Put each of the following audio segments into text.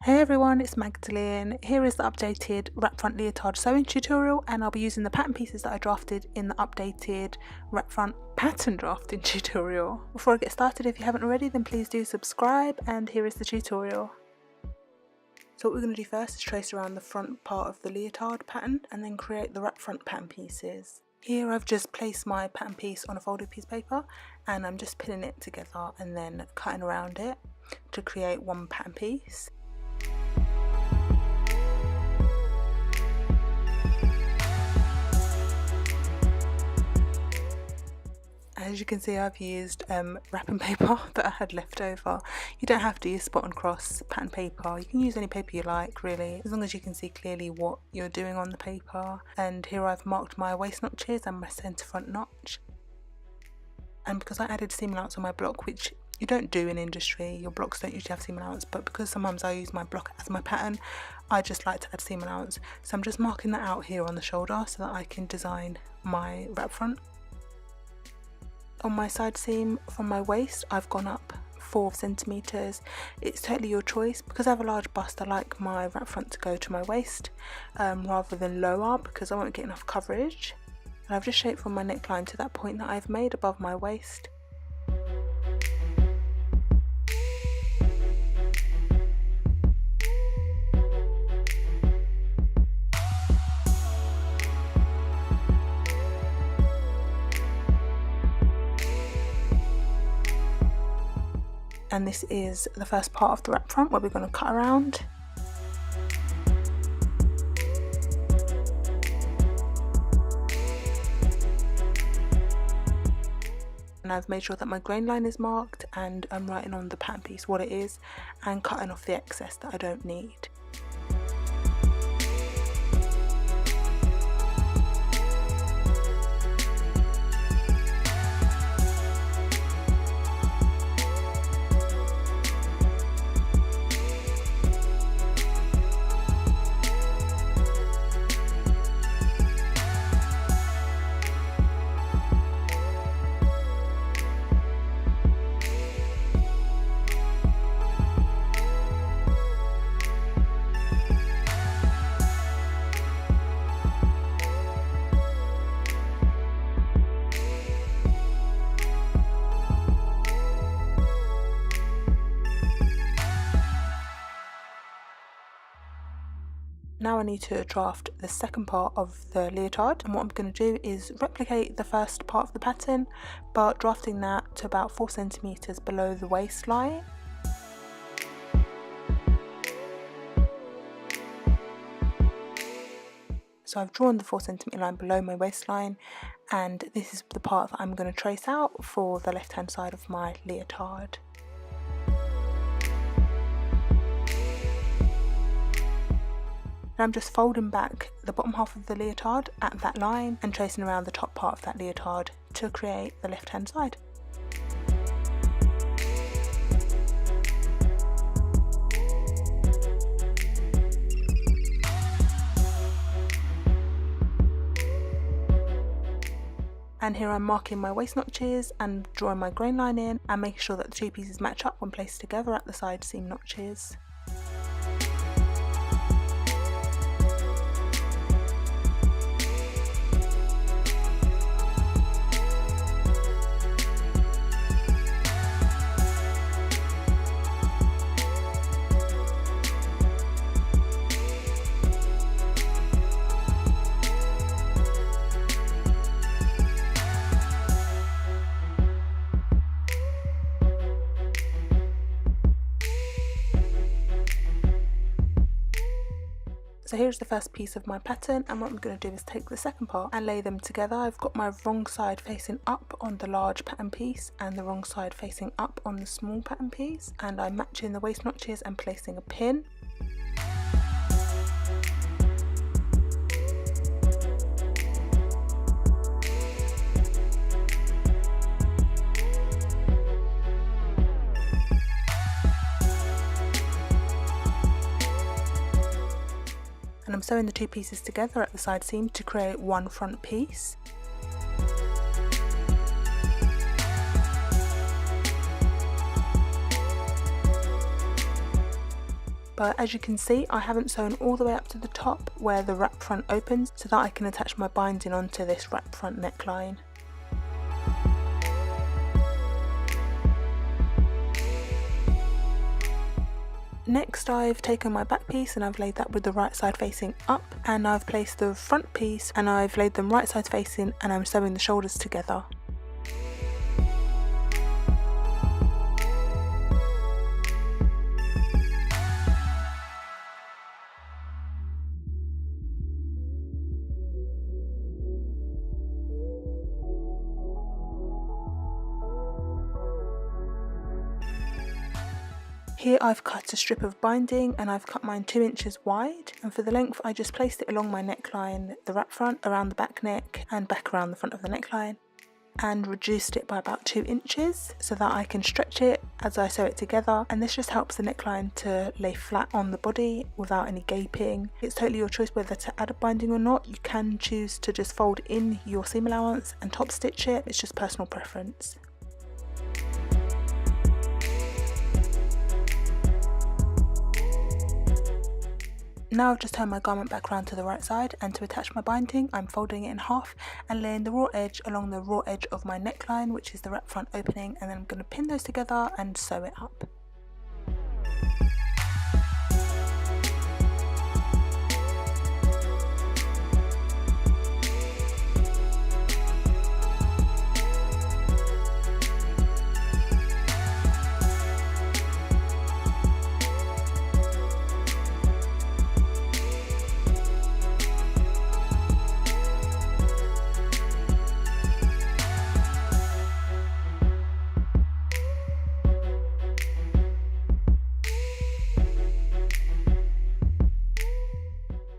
Hey everyone, it's Magdalene. Here is the updated wrap front leotard sewing tutorial, and I'll be using the pattern pieces that I drafted in the updated wrap front pattern drafting tutorial. Before I get started, if you haven't already, then please do subscribe, and here is the tutorial. So what we're going to do first is trace around the front part of the leotard pattern and then create the wrap front pattern pieces. Here I've just placed my pattern piece on a folded piece of paper and I'm just pinning it together and then cutting around it to create one pattern piece. As you can see, I've used wrapping paper that I had left over. You don't have to use spot and cross pattern paper. You can use any paper you like, really, as long as you can see clearly what you're doing on the paper. And here I've marked my waist notches and my centre front notch. And because I added seam allowance on my block, which you don't do in industry, your blocks don't usually have seam allowance, but because sometimes I use my block as my pattern, I just like to add seam allowance. So I'm just marking that out here on the shoulder so that I can design my wrap front. On my side seam from my waist, I've gone up 4 centimeters. It's totally your choice. Because I have a large bust, I like my wrap front to go to my waist rather than lower, because I won't get enough coverage. And I've just shaped from my neckline to that point that I've made above my waist. And this is the first part of the wrap front where we're going to cut around. And I've made sure that my grain line is marked, and I'm writing on the pattern piece what it is and cutting off the excess that I don't need. Now I need to draft the second part of the leotard, and what I'm going to do is replicate the first part of the pattern, but drafting that to about 4 centimeters below the waistline. So I've drawn the 4 centimeter line below my waistline, and this is the part that I'm going to trace out for the left hand side of my leotard. And I'm just folding back the bottom half of the leotard at that line and tracing around the top part of that leotard to create the left hand side. And here I'm marking my waist notches and drawing my grain line in and making sure that the two pieces match up when placed together at the side seam notches. So here's the first piece of my pattern, and what I'm going to do is take the second part and lay them together. I've got my wrong side facing up on the large pattern piece and the wrong side facing up on the small pattern piece, and I'm matching the waist notches and placing a pin. And I'm sewing the two pieces together at the side seam to create one front piece. but as you can see I haven't sewn all the way up to the top where the wrap front opens, so that I can attach my binding onto this wrap front neckline. Next I've taken my back piece and I've laid that with the right side facing up, and I've placed the front piece and I've laid them right side facing, and I'm sewing the shoulders together. Here I've cut a strip of binding and I've cut mine 2 inches wide, and for the length I just placed it along my neckline, the wrap front, around the back neck and back around the front of the neckline, and reduced it by about 2 inches so that I can stretch it as I sew it together, and this just helps the neckline to lay flat on the body without any gaping. It's totally your choice whether to add a binding or not. You can choose to just fold in your seam allowance and top stitch it, it's just personal preference. Now I've just turned my garment back around to the right side, and to attach my binding I'm folding it in half and laying the raw edge along the raw edge of my neckline, which is the wrap front opening, and then I'm going to pin those together and sew it up.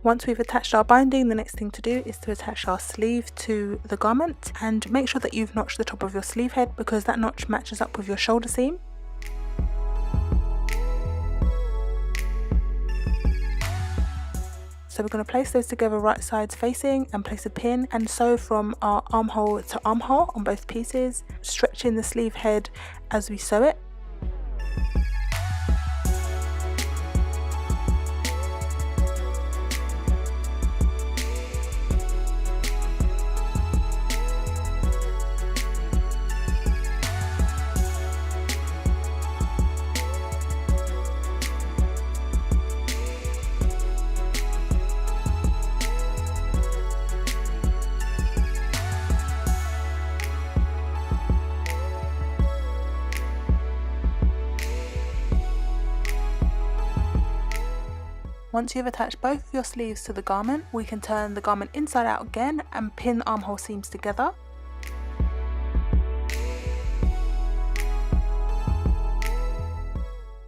Once we've attached our binding, the next thing to do is to attach our sleeve to the garment, and make sure that you've notched the top of your sleeve head because that notch matches up with your shoulder seam. So we're going to place those together right sides facing and place a pin and sew from our armhole to armhole on both pieces, stretching the sleeve head as we sew it. Once you've attached both of your sleeves to the garment, we can turn the garment inside out again and pin the armhole seams together.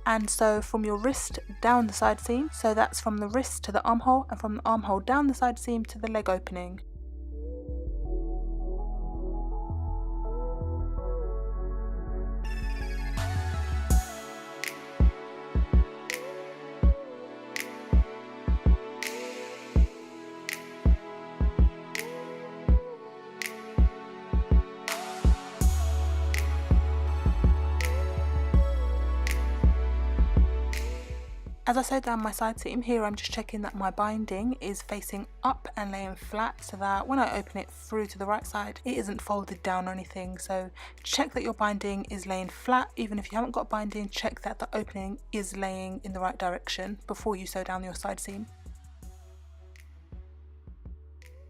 And sew from your wrist down the side seam, so that's from the wrist to the armhole, and from the armhole down the side seam to the leg opening. As I sew down my side seam here, I'm just checking that my binding is facing up and laying flat, so that when I open it through to the right side it isn't folded down or anything. So check that your binding is laying flat. Even if you haven't got binding, check that the opening is laying in the right direction before you sew down your side seam.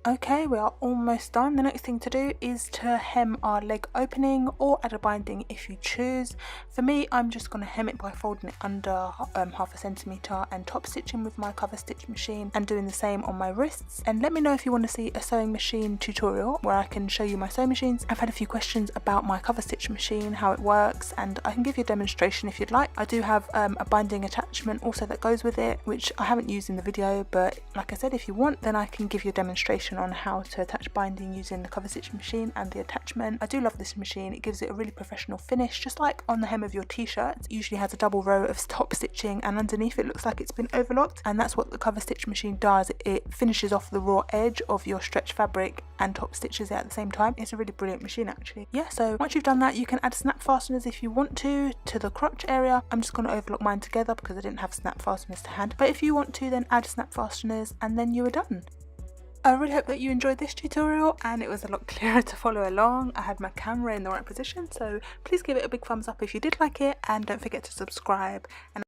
Okay, we are almost done. The next thing to do is to hem our leg opening or add a binding if you choose. For me, I'm just going to hem it by folding it under half a centimetre and top stitching with my cover stitch machine, and doing the same on my wrists. And let me know if you want to see a sewing machine tutorial where I can show you my sewing machines. I've had a few questions about my cover stitch machine, how it works, and I can give you a demonstration if you'd like. I do have a binding attachment also that goes with it, which I haven't used in the video, but like I said, if you want, then I can give you a demonstration information on how to attach binding using the cover stitch machine and the attachment. I do love this machine. It gives it a really professional finish, just like on the hem of your t-shirt. It usually has a double row of top stitching and underneath it looks like it's been overlocked, and that's what the cover stitch machine does. It finishes off the raw edge of your stretch fabric and top stitches it at the same time. It's a really brilliant machine actually. Yeah, so once you've done that, you can add snap fasteners if you want to the crotch area. I'm just going to overlock mine together because I didn't have snap fasteners to hand, but if you want to, then add snap fasteners and then you are done. I really hope that you enjoyed this tutorial and it was a lot clearer to follow along. I had my camera in the right position, so please give it a big thumbs up if you did like it, and don't forget to subscribe. And